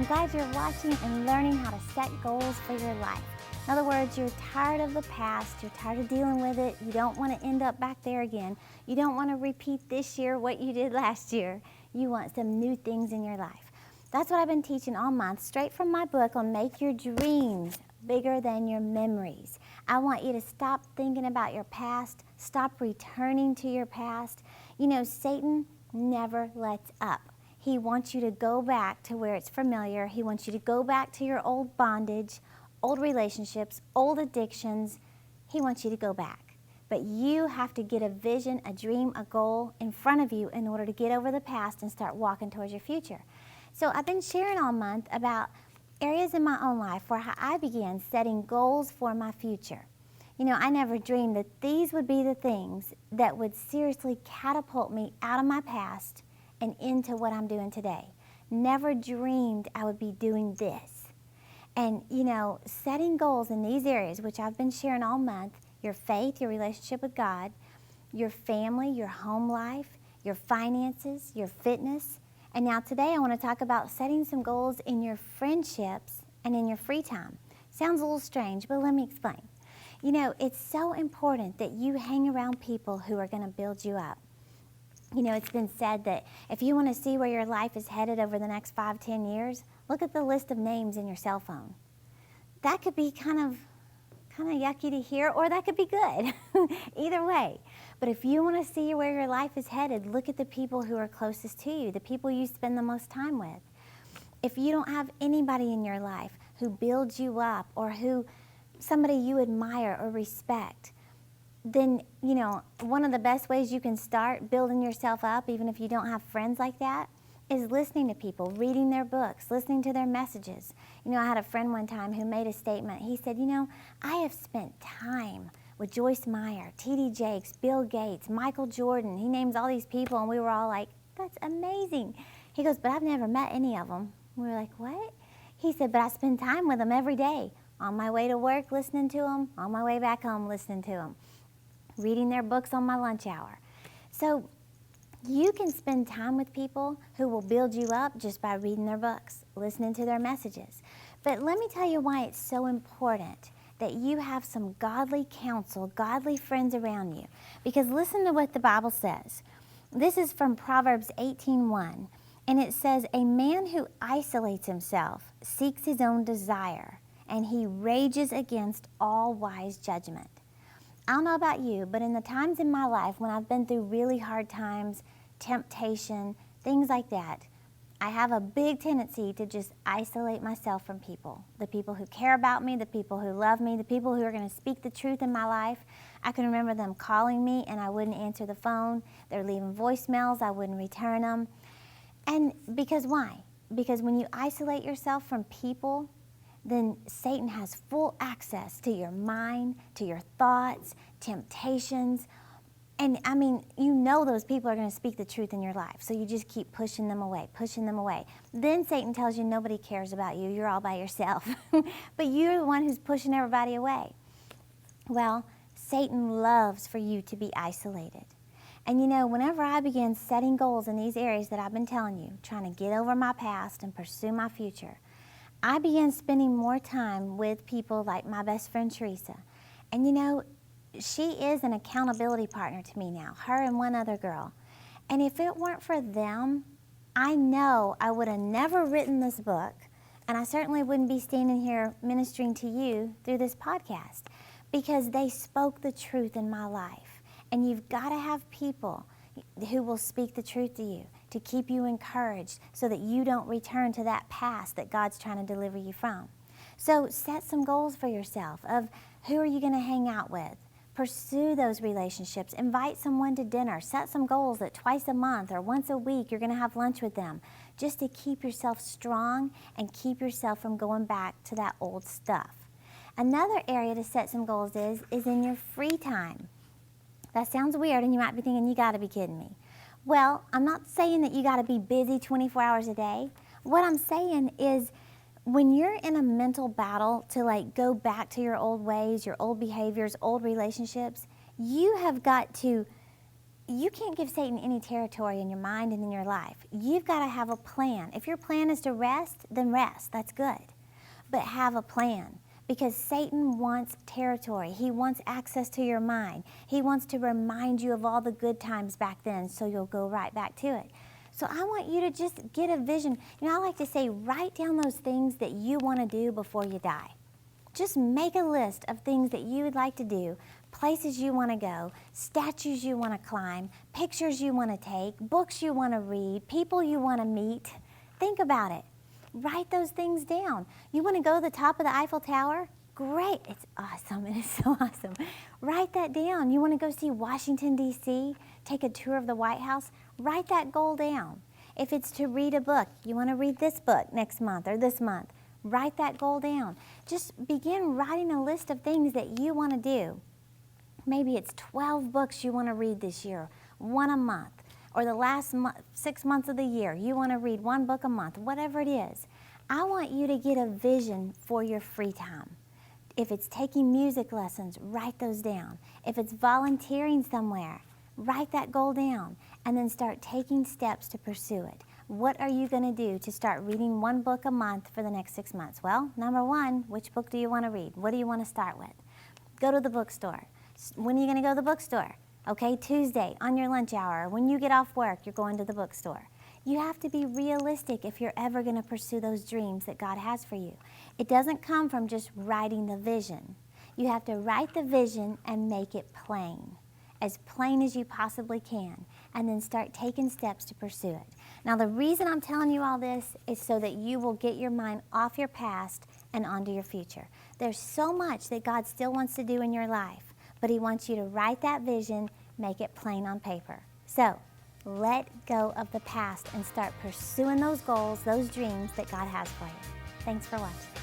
I'm glad you're watching and learning how to set goals for your life. In other words, you're tired of the past, you're tired of dealing with it, you don't want to end up back there again. You don't want to repeat this year what you did last year. You want some new things in your life. That's what I've been teaching all month, straight from my book on Make Your Dreams Bigger Than Your Memories. I want you to stop thinking about your past, stop returning to your past. You know, Satan never lets up. He wants you to go back to where it's familiar. He wants you to go back to your old bondage, old relationships, old addictions. He wants you to go back. But you have to get a vision, a dream, a goal in front of you in order to get over the past and start walking towards your future. So I've been sharing all month about areas in my own life where I began setting goals for my future. You know, I never dreamed that these would be the things that would seriously catapult me out of my past and into what I'm doing today. Never dreamed I would be doing this. And, you know, setting goals in these areas, which I've been sharing all month, your faith, your relationship with God, your family, your home life, your finances, your fitness. And now today I want to talk about setting some goals in your friendships and in your free time. Sounds a little strange, but let me explain. You know, it's so important that you hang around people who are going to build you up. You know, it's been said that if you want to see where your life is headed over the next 5-10 years, look at the list of names in your cell phone. That could be kind of yucky to hear, or that could be good. Either way. But if you want to see where your life is headed, look at the people who are closest to you, the people you spend the most time with. If you don't have anybody in your life who builds you up or who somebody you admire or respect, then, you know, one of the best ways you can start building yourself up, even if you don't have friends like that, is listening to people, reading their books, listening to their messages. You know, I had a friend one time who made a statement. He said, you know, I have spent time with Joyce Meyer, T.D. Jakes, Bill Gates, Michael Jordan. He names all these people, and we were all like, that's amazing. He goes, but I've never met any of them. We were like, what? He said, but I spend time with them every day. On my way to work, listening to them. On my way back home, listening to them. Reading their books on my lunch hour. So you can spend time with people who will build you up just by reading their books, listening to their messages. But let me tell you why it's so important that you have some godly counsel, godly friends around you. Because listen to what the Bible says. This is from Proverbs 18:1, and it says, a man who isolates himself seeks his own desire, and he rages against all wise judgment. I don't know about you, but in the times in my life when I've been through really hard times, temptation, things like that, I have a big tendency to just isolate myself from people. The people who care about me, the people who love me, the people who are going to speak the truth in my life. I can remember them calling me and I wouldn't answer the phone. They're leaving voicemails, I wouldn't return them. And because why? Because when you isolate yourself from people, then Satan has full access to your mind, to your thoughts, temptations. And I mean, you know those people are going to speak the truth in your life. So you just keep pushing them away, pushing them away. Then Satan tells you nobody cares about you. You're all by yourself. But you're the one who's pushing everybody away. Well, Satan loves for you to be isolated. And you know, whenever I began setting goals in these areas that I've been telling you, trying to get over my past and pursue my future, I began spending more time with people like my best friend Teresa. And you know, she is an accountability partner to me now, her and one other girl. And if it weren't for them, I know I would have never written this book, and I certainly wouldn't be standing here ministering to you through this podcast, because they spoke the truth in my life. And you've got to have people who will speak the truth to you, to keep you encouraged so that you don't return to that past that God's trying to deliver you from. So set some goals for yourself of who are you going to hang out with. Pursue those relationships. Invite someone to dinner. Set some goals that twice a month or once a week you're going to have lunch with them, just to keep yourself strong and keep yourself from going back to that old stuff. Another area to set some goals is in your free time. That sounds weird, and you might be thinking, you got to be kidding me. Well, I'm not saying that you got to be busy 24 hours a day. What I'm saying is when you're in a mental battle to like go back to your old ways, your old behaviors, old relationships, you have got to you can't give Satan any territory in your mind and in your life. You've got to have a plan. If your plan is to rest, then rest. That's good. But have a plan, because Satan wants territory. He wants access to your mind. He wants to remind you of all the good times back then, so you'll go right back to it. So I want you to just get a vision. You know, I like to say, write down those things that you want to do before you die. Just make a list of things that you would like to do, places you want to go, statues you want to climb, pictures you want to take, books you want to read, people you want to meet. Think about it. Write those things down. You want to go to the top of the Eiffel Tower? Great. It's awesome. It is so awesome. Write that down. You want to go see Washington, D.C., take a tour of the White House? Write that goal down. If it's to read a book, you want to read this book next month or this month, write that goal down. Just begin writing a list of things that you want to do. Maybe it's 12 books you want to read this year, one a month, or the last 6 months of the year, you want to read one book a month, whatever it is. I want you to get a vision for your free time. If it's taking music lessons, write those down. If it's volunteering somewhere, write that goal down, and then start taking steps to pursue it. What are you going to do to start reading one book a month for the next 6 months? Well, number one, which book do you want to read? What do you want to start with? Go to the bookstore. When are you going to go to the bookstore? Okay, Tuesday, on your lunch hour. When you get off work, you're going to the bookstore. You have to be realistic if you're ever going to pursue those dreams that God has for you. It doesn't come from just writing the vision. You have to write the vision and make it plain as you possibly can, and then start taking steps to pursue it. Now, the reason I'm telling you all this is so that you will get your mind off your past and onto your future. There's so much that God still wants to do in your life, but He wants you to write that vision, make it plain on paper. So, let go of the past and start pursuing those goals, those dreams that God has for you. Thanks for watching.